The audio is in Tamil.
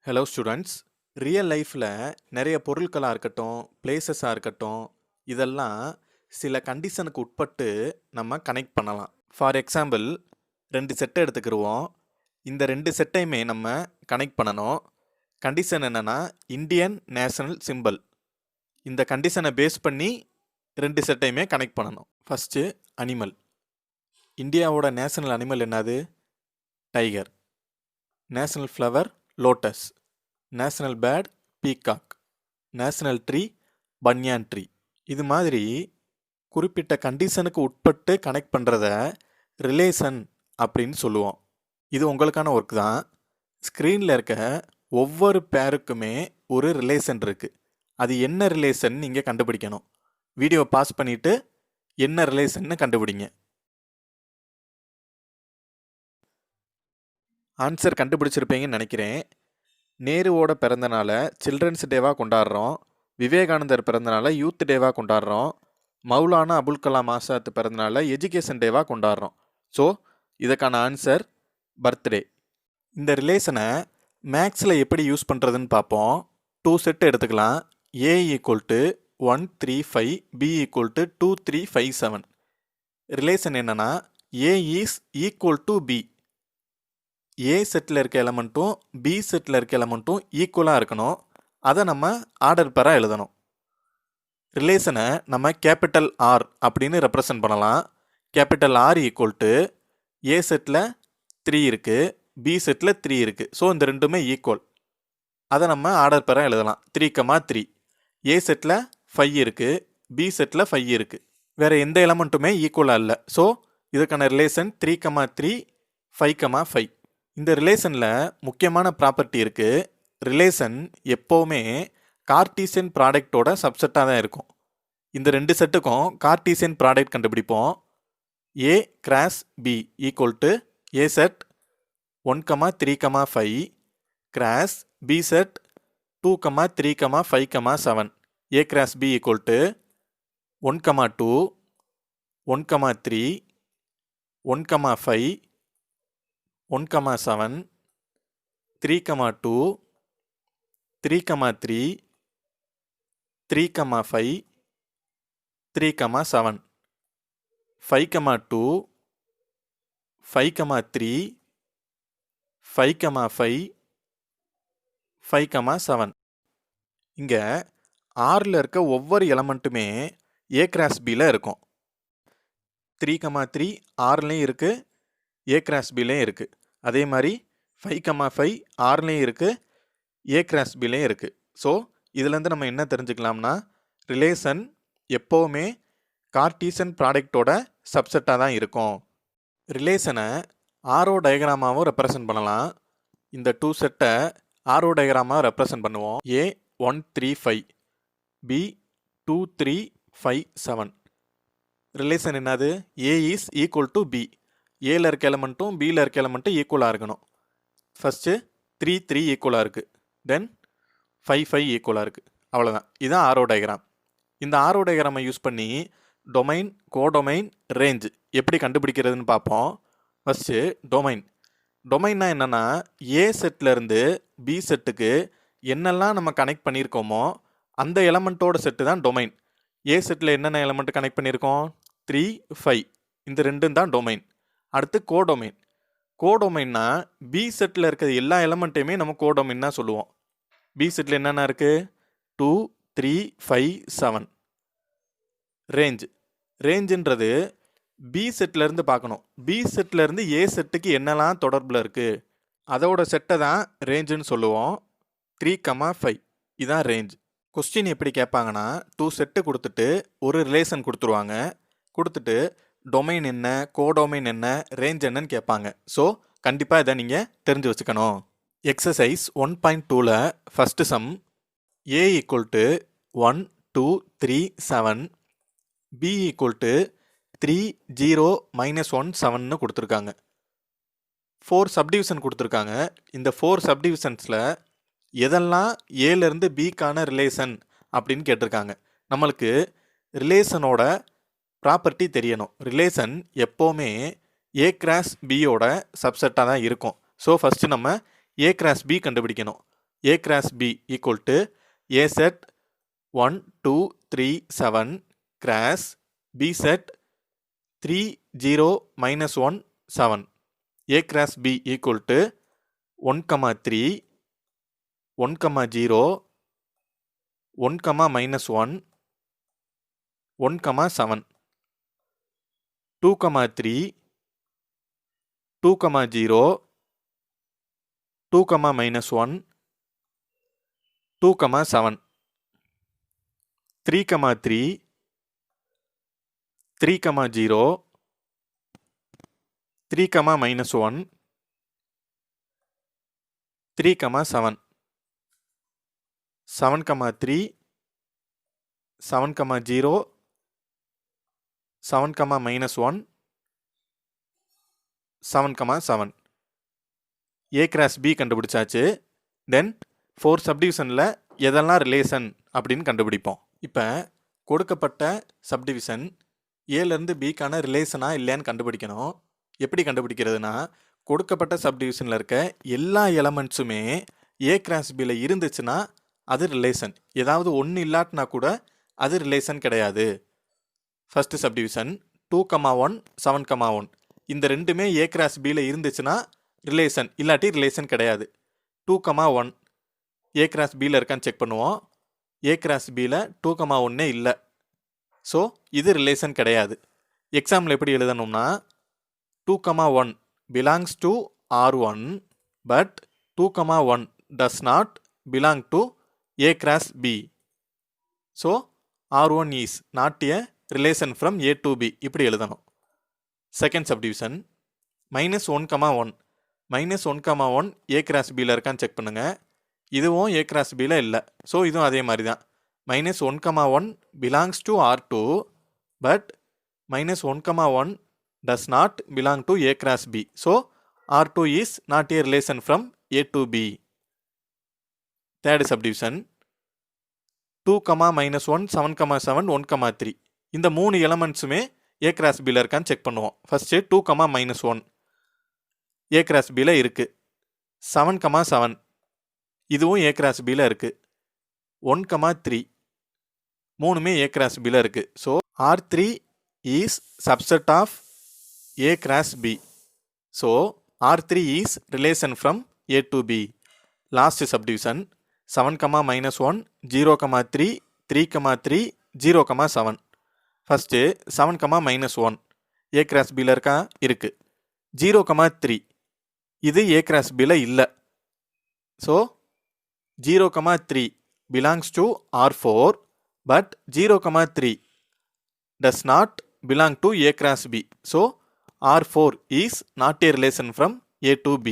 Hello students. ரியல் லைஃப்பில் நிறைய பொருட்களாக இருக்கட்டும், பிளேசஸாக இருக்கட்டும், இதெல்லாம் சில கண்டிஷனுக்கு உட்பட்டு நம்ம கனெக்ட் பண்ணலாம். ஃபார் எக்ஸாம்பிள், 2 செட்டை எடுத்துக்கிடுவோம். இந்த 2 செட்டையுமே நம்ம கனெக்ட் பண்ணணும். கண்டிஷன் என்னென்னா இந்தியன் நேஷனல் சிம்பல். இந்த கண்டிஷனை பேஸ் பண்ணி 2 செட்டையுமே கனெக்ட் பண்ணணும். First animal. இந்தியாவோட நேஷனல் அனிமல் என்னது? Tiger. National flower lotus. National bird peacock. National tree banyan tree. இது மாதிரி குறிப்பிட்ட கண்டிஷனுக்கு உட்பட்டு கனெக்ட் பண்ணுறத ரிலேஷன் அப்படின்னு சொல்லுவோம். இது உங்களுக்கான ஒர்க் தான். ஸ்க்ரீனில் இருக்க ஒவ்வொரு பேருக்குமே ஒரு ரிலேஷன் இருக்குது. அது என்ன ரிலேஷன் நீங்கள் கண்டுபிடிக்கணும். வீடியோ பாஸ் பண்ணிவிட்டு என்ன ரிலேஷன்னு கண்டுபிடிங்க. ஆன்சர் கண்டுபிடிச்சிருப்பீங்கன்னு நினைக்கிறேன். நேருவோட பிறந்தநாளை சில்ட்ரன்ஸ் டேவாக கொண்டாடுறோம். விவேகானந்தர் பிறந்தநாளை யூத் டேவாக கொண்டாடுறோம். மௌலானா அபுல் கலாம் ஆசாத் பிறந்தநாளை எஜுகேஷன் டேவாக கொண்டாடுறோம். ஸோ இதுக்கான ஆன்சர் பர்த்டே. இந்த ரிலேஷனை மேக்ஸில் எப்படி யூஸ் பண்ணுறதுன்னு பார்ப்போம். 2 செட்டு எடுத்துக்கலாம். A = 135, B = 2357. ரிலேஷன் என்னென்னா A is equal to B. A settle இருக்க எலமெண்ட்டும் பி செட்டில் இருக்க எலமெண்ட்டும் ஈக்குவலாக இருக்கணும். அதை நம்ம ஆர்டர் பெறாக எழுதணும். ரிலேஷனை நம்ம கேபிட்டல் ஆர் அப்படின்னு ரெப்ரசன்ட் பண்ணலாம். கேபிட்டல் ஆர் = ஏ செட்டில் 3 இருக்குது, பி செட்டில் 3 இருக்குது. ஸோ இந்த ரெண்டுமே ஈக்குவல். அதை நம்ம ஆர்டர் பெறாக எழுதலாம். 3,3. ஏ செட்டில் 5 இருக்குது, பி செட்டில் 5 இருக்குது. வேறு எந்த எலமெண்ட்டுமே ஈக்குவலாக இல்லை. ஸோ இதுக்கான ரிலேஷன் 3,3, 5,5. இந்த ரிலேஷனில் முக்கியமான ப்ராப்பர்ட்டி இருக்குது. ரிலேஷன் எப்போவுமே கார்ட்டீசியன் ப்ராடக்டோட சப்செட்டாக தான் இருக்கும். இந்த 2 செட்டுக்கும் கார்ட்டீசியன் ப்ராடக்ட் கண்டுபிடிப்போம். A cross B = A set 1,3,5 cross B set 2,3,5,7. A cross B = 1,2, 1,3, 1,5, 1,7, 3,2, 3,3, 3,5, 3,7, 5,2, 5,3, 5,5, 5,7. இங்கே ஆறில் இருக்க ஒவ்வொரு எலமெண்ட்டுமே A கிராஸ் Bயில் இருக்கும். 3,3 ஆறுலேயும் இருக்குது, A கிராஸ் Bலையும் இருக்குது. அதே மாதிரி 5,5 ஆறுலேயும் இருக்குது, A கிராஸ் Bலையும் இருக்குது. ஸோ இதுலேருந்து நம்ம என்ன தெரிஞ்சுக்கலாம்னா ரிலேஷன் எப்போவுமே கார்ட்டீசியன் ப்ராடக்டோட சப்செட்டாக தான் இருக்கும். ரிலேஷனை ஆரோ டயக்ராமாவும் ரெப்ரசன்ட் பண்ணலாம். இந்த 2 செட்டை ஆரோ டயக்ராமாக ரெப்ரசன்ட் பண்ணுவோம். A 135, B 2357. ரிலேஷன் என்னது? A is equal to B. ஏல இருக்க எலமெண்ட்டும் பியில் இருக்க எலமெண்ட்டும் ஈக்குவலாக இருக்கணும். ஃபஸ்ட்டு 3 ஈக்குவலாக இருக்குது, தென் 5 ஈக்குவலாக இருக்குது. அவ்வளோதான். இதுதான் ஆரோ டயக்ராம். இந்த ஆரோ டயக்ராமை யூஸ் பண்ணி டொமைன், கோடொமைன், ரேஞ்ச் எப்படி கண்டுபிடிக்கிறதுன்னு பார்ப்போம். ஃபஸ்ட்டு டொமைன்னா என்னென்னா ஏ செட்டிலேருந்து பி செட்டுக்கு என்னெல்லாம் நம்ம கனெக்ட் பண்ணியிருக்கோமோ அந்த எலமெண்ட்டோட செட்டு தான் டொமைன். ஏ செட்டில் என்னென்ன எலமெண்ட் கனெக்ட் பண்ணியிருக்கோம்? 3, 5. இந்த ரெண்டும் தான் டொமைன். அடுத்து கோடொமைன்னா பி செட்டில் இருக்கிற எல்லா எலமெண்ட்டையுமே நம்ம கோடொமைன் தான் சொல்லுவோம். பி செட்டில் என்னென்ன இருக்குது? 2, 3, 5, 7. ரேஞ்சுன்றது பி செட்டிலேருந்து பார்க்கணும். பி செட்டிலேருந்து ஏ செட்டுக்கு என்னெல்லாம் தொடர்பில் இருக்குது அதோட செட்டை தான் ரேஞ்சுன்னு சொல்லுவோம். 3,5 இதான் ரேஞ்ச். கொஸ்டின் எப்படி கேட்பாங்கன்னா 2 செட்டு கொடுத்துட்டு ஒரு ரிலேஷன் கொடுத்துருவாங்க. கொடுத்துட்டு டொமைன் என்ன, கோடொமைன் என்ன, ரேஞ்ச் என்னன்னு கேட்பாங்க. ஸோ கண்டிப்பாக இதை நீங்கள் தெரிஞ்சு வச்சுக்கணும். எக்ஸசைஸ் 1.2ல் ஃபஸ்ட்டு சம் A = 1, 2, 3, 7, B = 3, 0, -1, 7ன்னு கொடுத்துருக்காங்க. 4 சப்டிவிஷன் கொடுத்துருக்காங்க. இந்த 4 சப்டிவிஷன்ஸில் எதெல்லாம் ஏலேருந்து பிக்கான ரிலேஷன் அப்படின்னு கேட்டிருக்காங்க. நம்மளுக்கு ரிலேஷனோட ப்ராப்பர்ட்டி தெரியணும். ரிலேஷன் எப்போவுமே ஏ கிராஸ் பியோட சப்செட்டாக தான் இருக்கும். ஸோ ஃபஸ்ட்டு நம்ம ஏ கிராஸ் பி கண்டுபிடிக்கணும். A cross B equal to A set 1 2 3 7 cross B set 3 0 minus 1 7. A cross B equal to 1 3 1 0 1 minus 1 1 7. 2 3 2 0 2 minus 1 2 7. 3 3 3 0 3 minus 1 3 7. 7 3 7 0 7 minus 1 7 7. A cross B கண்டுபிடிச்சாச்சு. தென் 4 சப்டிவிஷனில் எதெல்லாம் ரிலேஷன் அப்படின்னு கண்டுபிடிப்போம். இப்போ கொடுக்கப்பட்ட சப்டிவிஷன் ஏலேருந்து பிக்கான ரிலேஷனாக இல்லையான்னு கண்டுபிடிக்கணும். எப்படி கண்டுபிடிக்கிறதுனா, கொடுக்கப்பட்ட சப்டிவிஷனில் இருக்க எல்லா எலமெண்ட்ஸுமே ஏ கிராஸ் பியில் இருந்துச்சுன்னா அது ரிலேஷன். ஏதாவது ஒன்று இல்லாட்டினா கூட அது ரிலேஷன் கிடையாது. ஃபர்ஸ்ட் சப்டிவிஷன் 2 1 7 1 இந்த ரெண்டுமே ஏ கிராஸ் பியில் இருந்துச்சுன்னா ரிலேஷன், இல்லாட்டி ரிலேஷன் கிடையாது. 2 1 ஏ கிராஸ் பியில் இருக்கான்னு செக் பண்ணுவோம். ஏ கிராஸ் பியில் 2 1 இல்லை. ஸோ இது ரிலேஷன் கிடையாது. எக்ஸாம்பிள் எப்படி எழுதணும்னா 2 1 belongs to R1 but 2 1 does not belong to A cross B. So R1 is not a relation from A to B. இப்படி எழுதணும். செகண்ட் சப்டிவிஷன் -1 1 -1 1 A cross Bயில் இருக்கான்னு செக் பண்ணுங்க. இதுவும் A cross Bயில் இல்லை. ஸோ இதுவும் அதே மாதிரி தான். -1 1 belongs to R2 but -1 1 does not belong to A cross B. So R2 is not a relation from A to B. Third subdivision 2 -1 7 7 1 3 இந்த மூணு எலமெண்ட்ஸுமே A cross Bயில் இருக்கான்னு செக் பண்ணுவோம். ஃபர்ஸ்ட் 2 -1 A cross Bயில் இருக்கு. 7 7 இதுவும் A cross Bயில் இருக்கு. 1 3 மூணுமே A cross Bயில் இருக்கு. So R3 is subset of A cross B. So R3 is relation from A to B. Last subdivision 7 -1 0 3 3 3 0 7. First 7 -1 A cross Bயில் இருக்கா? இருக்கு. 0 3 இது A cross Bயில் இல்லை. So 0 3 belongs to R4 but 0 3 does not belong to A cross B. So R4 is not a relation from A to B.